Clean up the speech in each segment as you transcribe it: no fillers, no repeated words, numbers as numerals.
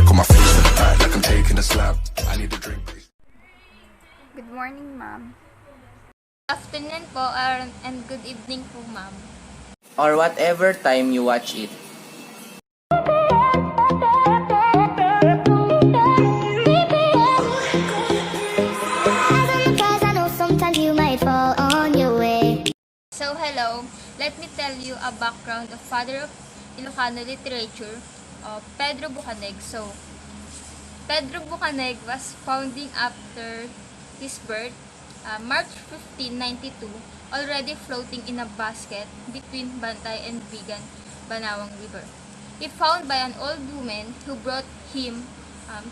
on my face to the back like I'm taking a slap. I need a drink, please. Good morning, ma'am. Afternoon po and good evening po, ma'am. Or whatever time you watch it. So hello, let me tell you a background of father of Ilocano literature, Pedro Bucaneg. So, Pedro Bucaneg was founding after his birth, March 1592, already floating in a basket between Bantay and Vigan, Banawang River. If found by an old woman who brought him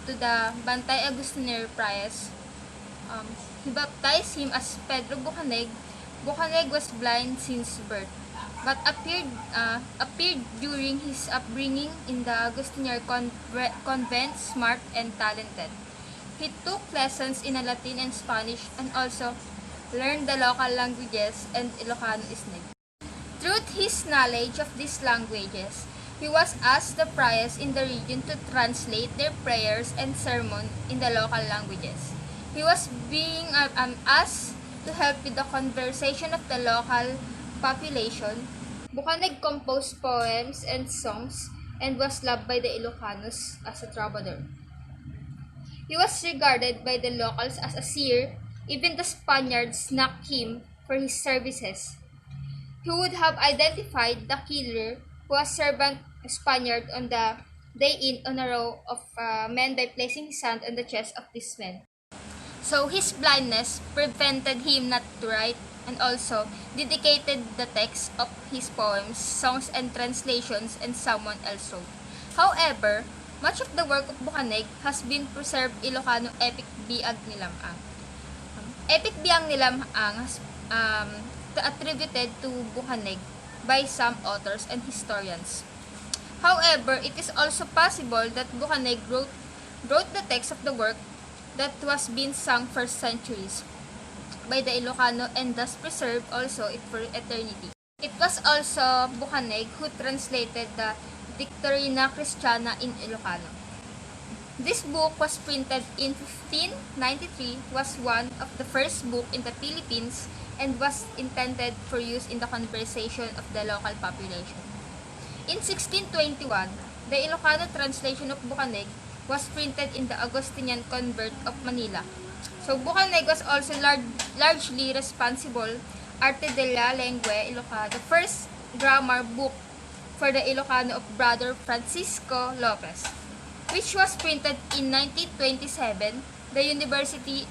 to the Bantay Agustinere Priest, he baptized him as Pedro Bucaneg. Bucaneg was blind since birth, but appeared during his upbringing in the Agustinere convent smart and talented. He took lessons in Latin and Spanish and also learned the local languages and Ilocano Isneg. Through his knowledge of these languages, he was asked the priest in the region to translate their prayers and sermon in the local languages. He was being asked to help with the conversation of the local population. Bucaneg composed poems and songs and was loved by the Ilocanos as a troubadour. He was regarded by the locals as a seer. Even the Spaniards knocked him for his services. He would have identified the killer who was servant Spaniard on the day in on a row of men by placing his hand on the chest of this man. So his blindness prevented him not to write, and also dedicated the text of his poems, songs, and translations and someone else wrote. However, much of the work of Bucaneg has been preserved Ilocano epic Biag ni Lamang. Epic Biag ni Lamang has attributed to Bucaneg by some authors and historians. However, it is also possible that Bucaneg wrote the text of the work that was being sung for centuries by the Ilocano and thus preserved also it for eternity. It was also Bucaneg who translated the Victorina Christiana in Ilocano. This book was printed in 1593, was one of the first book in the Philippines, and was intended for use in the conversation of the local population. In 1621, the Ilocano translation of Bucaneg was printed in the Agustinian Convent of Manila. So Bucaneg was also largely responsible Arte de la Lengua Ilocano, the first grammar book for the Ilocano of Brother Francisco Lopez, which was printed in 1927 the University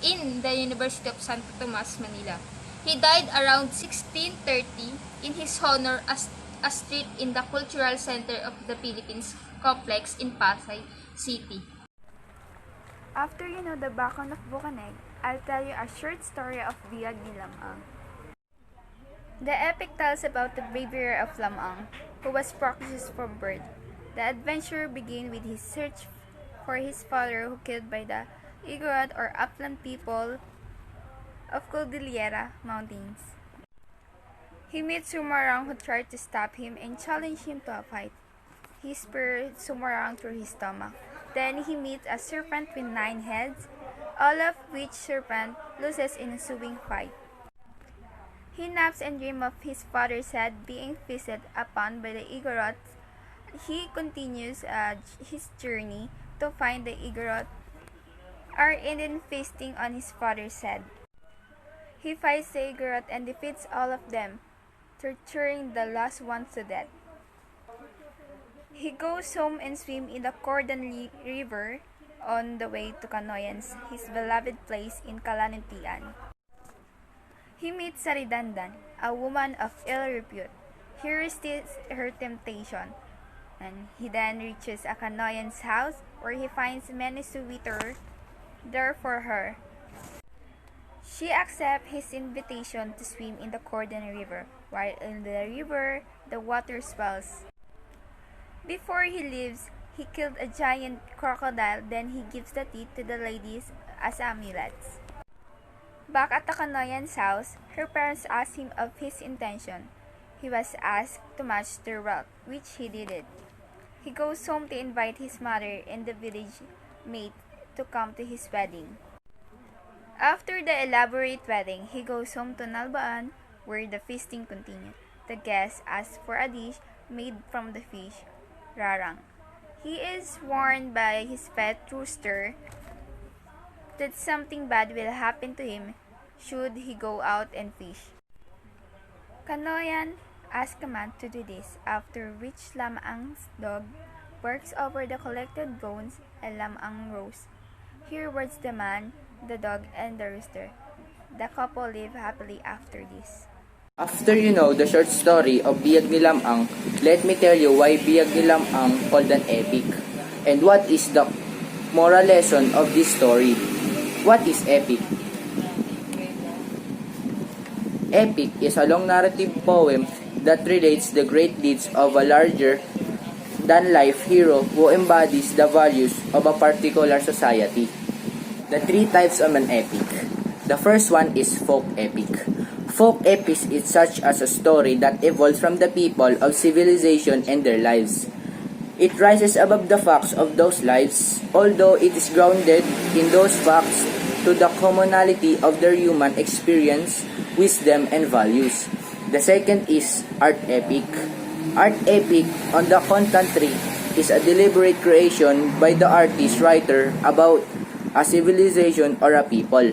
of Santo Tomas, Manila. He died around 1630 in his honor as a street in the Cultural Center of the Philippines complex in Pasay City. After you know the background of Bucaneg, I'll tell you a short story of Biag ni Lamang. The epic tells about the bravery of Lamang, who was prodigious from birth. The adventure began with his search for his father who killed by the Igorot or upland people of Cordillera Mountains. He met Sumarang who tried to stop him and challenged him to a fight. He speared Sumarang through his stomach. Then he meets a serpent with 9 heads, all of which serpent loses in a ensuing fight. He naps and dreams of his father's head being feasted upon by the Igorots. He continues his journey to find the Igorot are Indian feasting on his father's head. He fights the Igorot and defeats all of them, torturing the last one to death. He goes home and swims in the Cordon River on the way to Canoyans, his beloved place in Kalanitian. He meets Saridandan, a woman of ill repute. He resists her temptation, and he then reaches a Canoyan's house where he finds many suitors there for her. She accepts his invitation to swim in the Cordon River. While in the river, the water swells. Before he leaves, he killed a giant crocodile, then he gives the teeth to the ladies as amulets. Back at the Canoyan's house, her parents asked him of his intention. He was asked to match their wealth, which he did. He goes home to invite his mother and the village maid to come to his wedding. After the elaborate wedding, he goes home to Nalbaan where the feasting continued. The guests ask for a dish made from the fish, rarang. He is warned by his pet rooster that something bad will happen to him should he go out and fish. Kanoyan asks a man to do this, after which Lamaang's dog barks over the collected bones and Lamaang rows. He rewards the man, the dog, and the rooster. The couple live happily after this. After you know the short story of Biyag ni Lamang, let me tell you why Biyag ni Lamang called an epic, and what is the moral lesson of this story. What is epic? Epic is a long narrative poem that relates the great deeds of a larger-than-life hero who embodies the values of a particular society. The three types of an epic. The first one is folk epic. Folk epic is such as a story that evolves from the people of civilization and their lives. It rises above the facts of those lives, although it is grounded in those facts to the commonality of their human experience, wisdom, and values. The second is art epic. Art epic, on the contrary, is a deliberate creation by the artist-writer about a civilization or a people.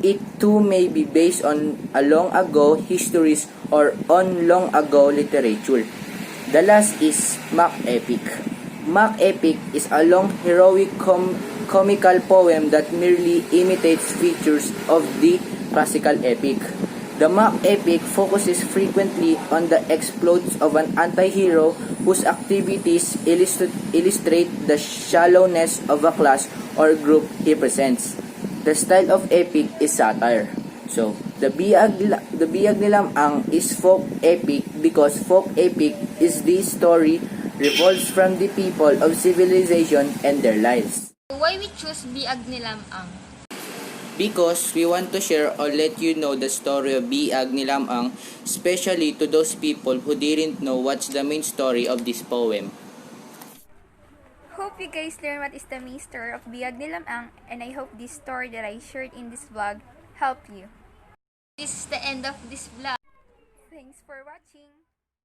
It too may be based on a long ago histories or on long ago literature. The last is mock epic. Mock epic is a long heroic comical poem that merely imitates features of the classical epic. The mock epic focuses frequently on the exploits of an anti-hero whose activities illustrate the shallowness of a class or group he presents. The style of epic is satire. So, the Biyag ni Lamang is folk epic because folk epic is the story revolves from the people of civilization and their lives. Why we choose Biag ni Lamang? Because we want to share or let you know the story of Biyag ni Lamang, especially to those people who didn't know what's the main story of this poem. Hope you guys learn what is the main story of Biyag ni Lamang, and I hope this story that I shared in this vlog helped you. This is the end of this vlog. Thanks for watching!